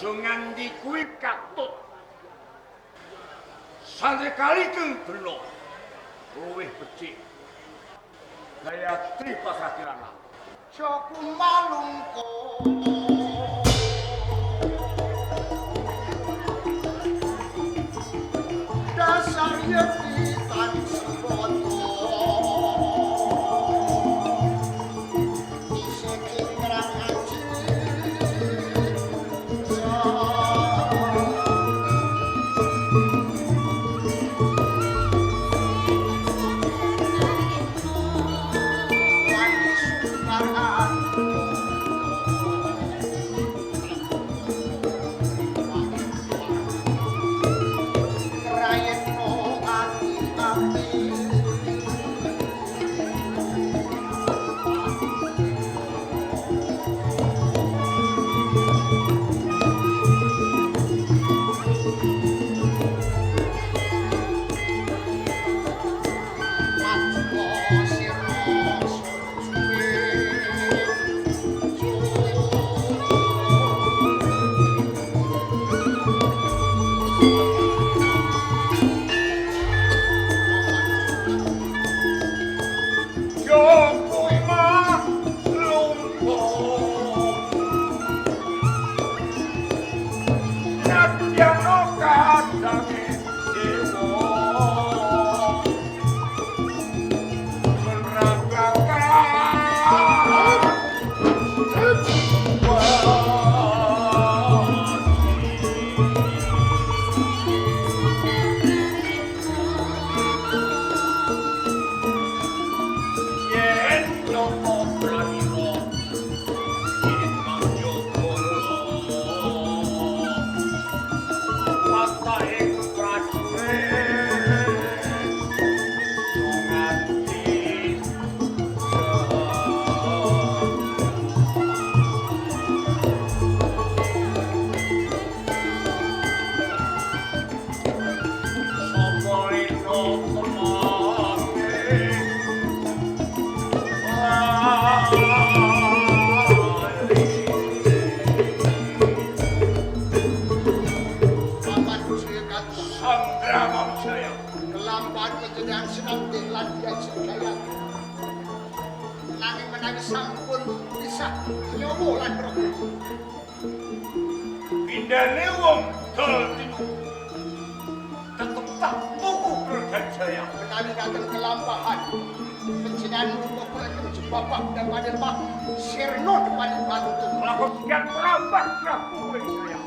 Aja nganti kuwi katut. Sanekali keng bela luwih becik. Gayatri Pasakirana. Joku malungko. Dasar yeti tan siboto. Rayen no ati Paman Jaya Sangramam Jaya. Kelampan panjenengan sinambi lan diajeng gaya. Nanging menawi sampun bisa nyowo lan rogo. Pindane wong dol tinu. Tetep tak tuku Brodajaya. Menawi dateng kelampahan panjenengan muga kuleken jebapak dan panemah sirna depan bantu. Lakon sekian perambah Prabu Wijaya.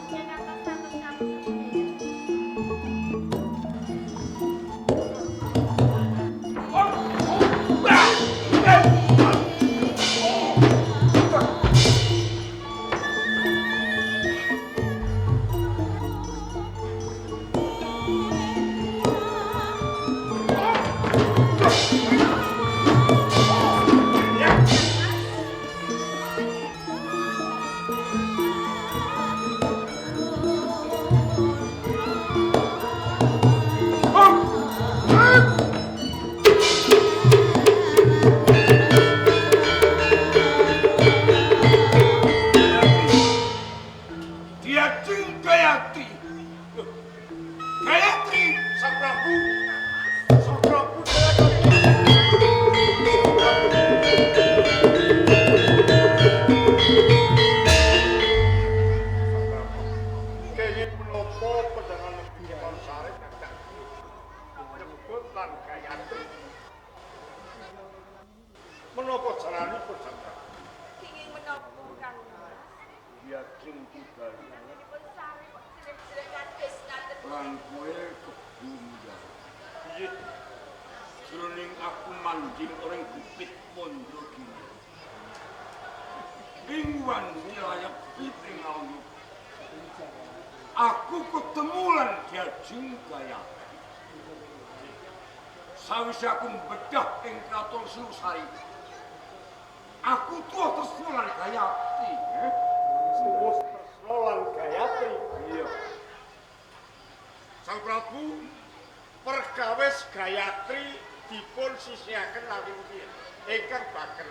Menapa jalanipun Sang Kenging menapa Kang Mas? Yajeng Kidal Nyanipun sare kok jelek-jelek kados ngaten. lan kowe kebundal. Piye? Jroning aku manjing orang bukit Mondrogiri. Lingwan wilayah piting ayu. Aku ketemu lan Yajeng Gaya. Sawise aku mbedah ing Kraton Sinusari. Aku tuwa tresna lan Gayatri. Terus tresna lan Gayatri. Iya. Sang Prabu perkawis Gayatri dipun sisihaken lawuh ingkang bager.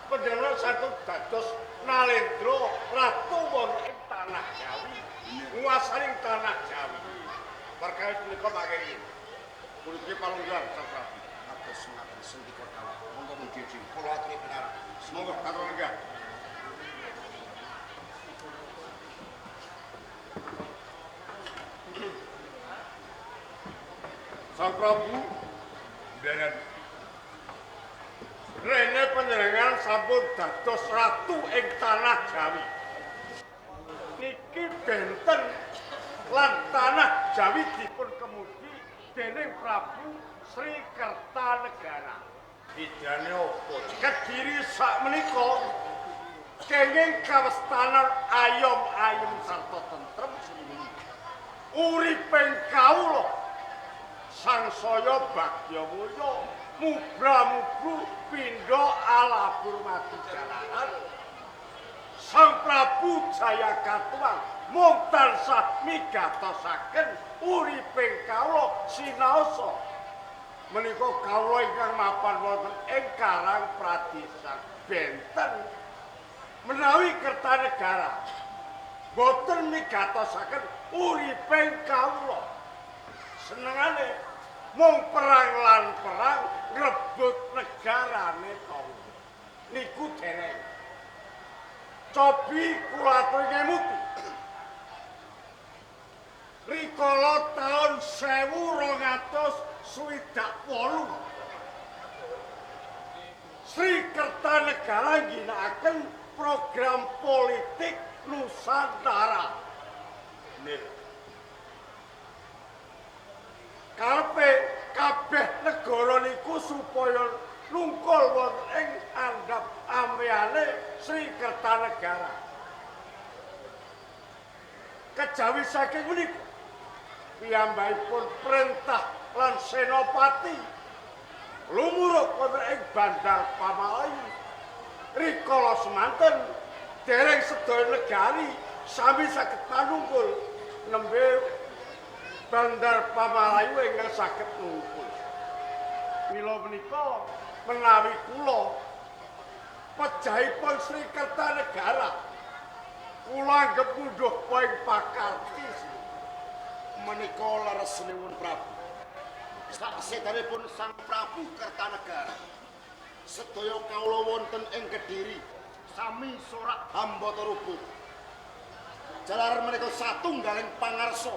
Panjenengan satu dados Nalendra ratu wonten ing tanah Jawi. Nguasani tanah Jawi. Perkawis punika mangke kulitipun palungguhan Sang Prabu. Atus ngaten sendika kawula. Monggo mugi kula aturi pinarep. Semoga katur lenggah. Sang Prabu dan rene panjenengan sampun dados ratu ing tanah Jawi. Niki benten lan tanah Jawi dipun kemudi dening Prabu Sri Kertanegara. Idane opo? Kediri sak menika kenging kawestanan ayom-ayem sarta tentrem uriping kawula sangsaya Bagyawuya mubra-mubru pindha alabur mati jalanan. Sang Prabu Jayakatwang mung tansah migatosaken uriping kawula sinaosa menika kawula ingkang mapan wonten ing Karang Pradesan benten menawi Kertanegara boten migatosaken uriping kawula senengane mung perang lan perang ngrebut negarane kawula niku dereng cobi kula aturi ngemuti rikala taun 1268 Sri Kertanegara ngginakaken program politik Nusantara. Nih. Karepe kabeh negara niku supaya nungkul wonten ing andhap amriyane Sri Kertanegara. Kejawi saking menika piyambakipun perintah lan senopati lumuruk wonten ing Bandar Pamalayu. Rikala semanten dereng sedaya negari sami saged manungkul nembe Bandar Pamalayu ingkang saged nungkul. Mila menika menawi kula pejahipun Sri Kertanegara kula anggep mundhuh poing pakarti Menika leresinipun Prabu. Saksedanipun Sang Prabu Kertanegara sedaya kawula wonten ing Kediri sami sorak hambata rubuh. Jalaran menika satunggaling pangarsa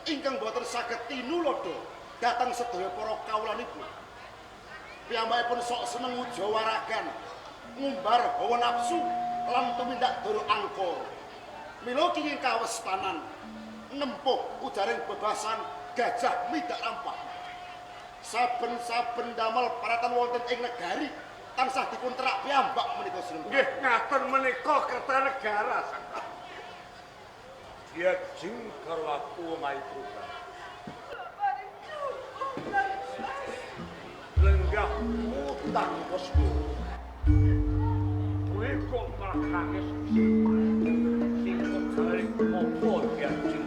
ingkang boten saged tinulada dhateng sedaya para kawulanipun. Piyambakipun sok seneng ujawaragan, ngumbar hawa nafsu lan tumindak doro angkara. Mila kenging kawestanan nempuh ujaring bebasan gajah midak rampah. Saben-saben damel paratan wonten ing negari tansah dipun terak piyambak menika sinten. Nggih, ngaten menika Kertanegara. Dia jeng karo aku omahe Purba. Lenggah utang bosku. Kuwi kok malah nangis. Sing kok balik opo dia jeng.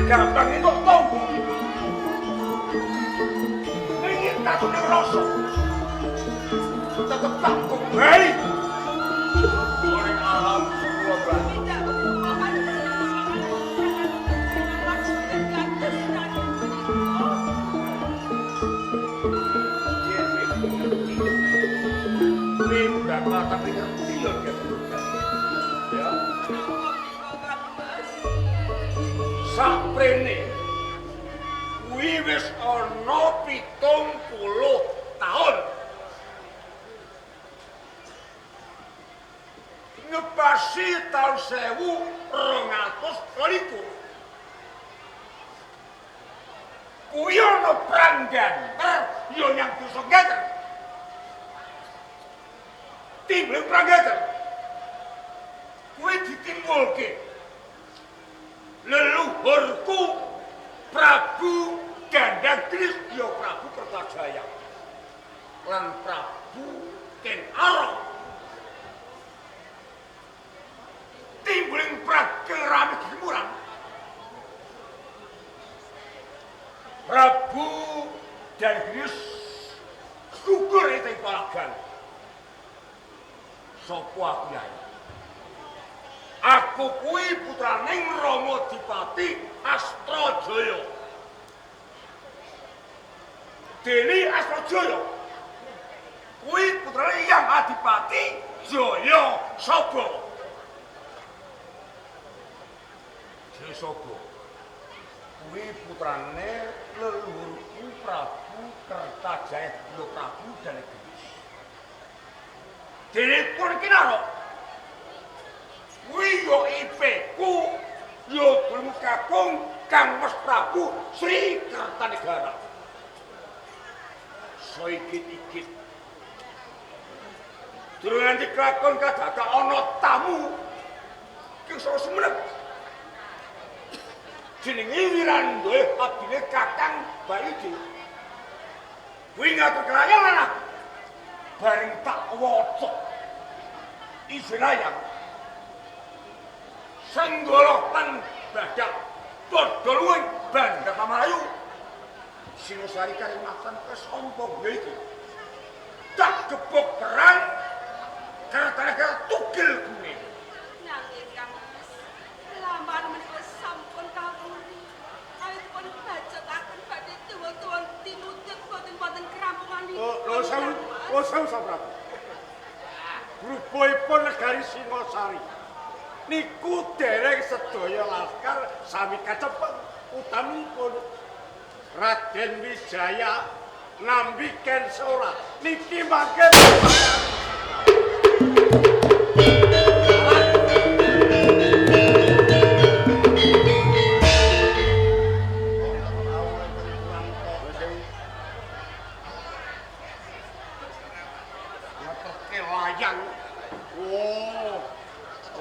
Gampang itu tunggu. Ingin tahu nih rasa. Tetap tanggung baik. Orang alam semua berani. Tidak mata mengerti ya. Saprene kuwi wis ana 70 taun. Ngepasi taun 1222. Kuwi ana perang ganter yo nyang dosa ganter. Timbul perang ganter. Kuwi ditimbulke leluhurku Prabu Gandagris ya Prabu Kertajaya lan Prabu Ken Arok timbuling prakerami Gemuran Prabu Gandagris gugur ing palagan sapa aku yai. Aku kuwi putraning Rama Dipati Astrajaya. Dene Astrajaya kuwi putrane Yang Adipati Jaya Saba. Jaya Saba kuwi putrane leluhurku Prabu Kertajaya Lho Prabu Dalegelis. Diripun kinarok kuwi yo ipeku yo belum kakung Kang Mas Prabu Sri Kertanegara. Soikit-ikit durungan dikelakon kadada ana tamu ki sora semenep jenenge Wirandoe abdine Kakang Baidi kuwi ngatur kelayangan ah bareng tak waca izin ayang Senggala lan Badak padha luwih Bandar Pamalayu Singosari Karimasan kesompong iki tak gebok perang Kertanegara tugil kuwi. Nanging Kang Mas, lamar menika sampun kawuri. Awitipun bajetaken badhe tuwa-tuwa tinutut boten-boten kerampunganipun. Lho Prabu. Grupoipun negari Singosari niku dereng sedaya laskar sami kacepet utamipun Raden Wijaya nambi ken sora niki mangke layang. Oh,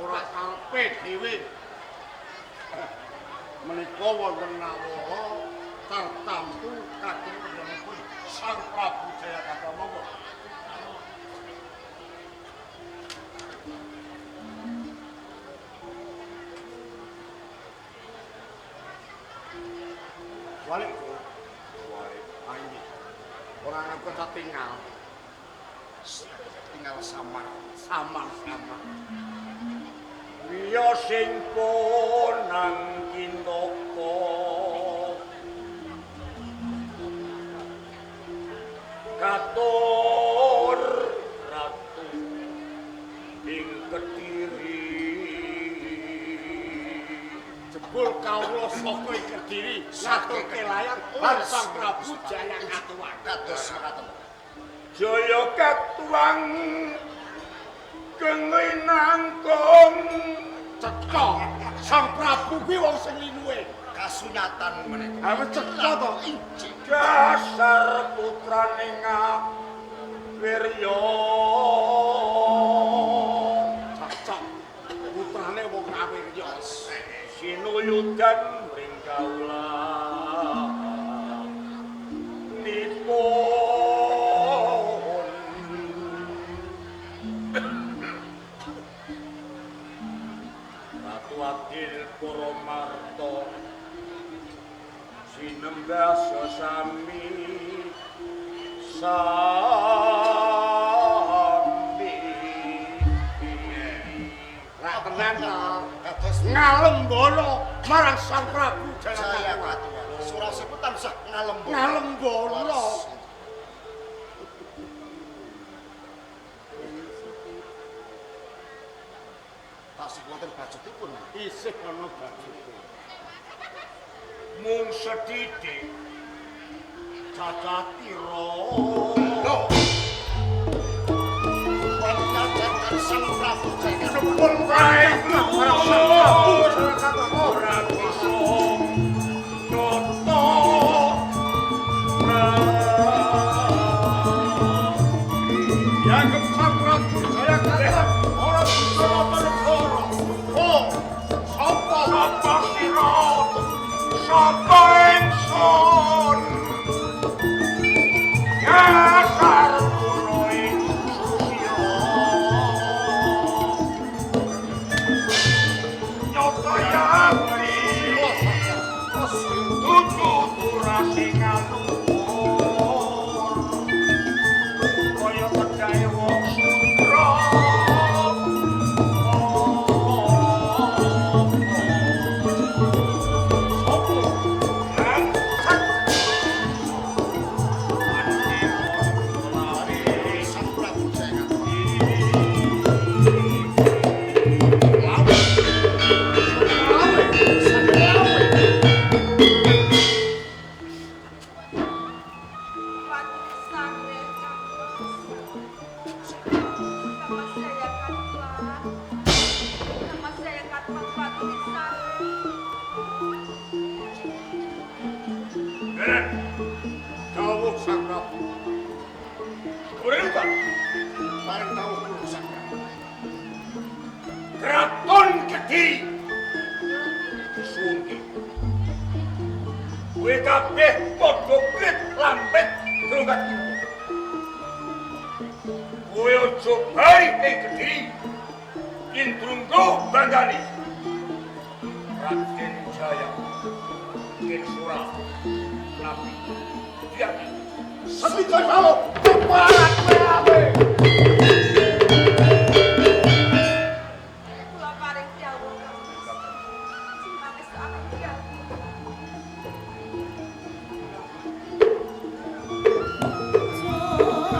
ora sampe dhewe. Menika wonten nawara tartamtu kagem panjenenganipun Sang Prabu Jayakatwa monggo. Walik. Ayo. Ora nganggo tinggal. Tinggal samar. Wiya sing ponang Kintaka katur ratu ing Kediri jebul kawula saka ing Kediri saking kelayang lan Sang Prabu Jayakatwa kados mekaten Jaya Katuang kenging nangkong cekak Sang Prabu kuwi wong sing linuwe kasunyatan menika. Awet cekak to dasar putrane Ngawirya. Cekak putrane wong Ngawirya. Sinuyudan mring kawula. Nipun Ratu Adil Puramarta sinembah sesami sami ra tenan ta kados ngalembana marang Sang Prabu Jayakatwa surasipun tansah ngalembana tasih wonten bajetipun isih ana bajetipun mung sedidik cacatira lho panjenengan Sang Prabu Jayakatwa wae marang Sang Prabu Jayakatwa ora bisa nyoto yang Sang Prabu Jayakatwa ora bisa menegoro oh sapa sira sapa ingsun dasar kula ing susila nyoto yati tutu turasi ngaluhur kaya pedae wong sutra paling tahu urusan. Keraton Kediri disungi. Kowe kabeh padha krit lambet terungkat iki. Kowe aja bali ing Kediri. Intrunggo bandane. Raden Jaya. Kinsura. Nabi. Diaki. Seslikan mau tepat meawe. Kula paring dawuh. Simanesaken dawuh. Oh,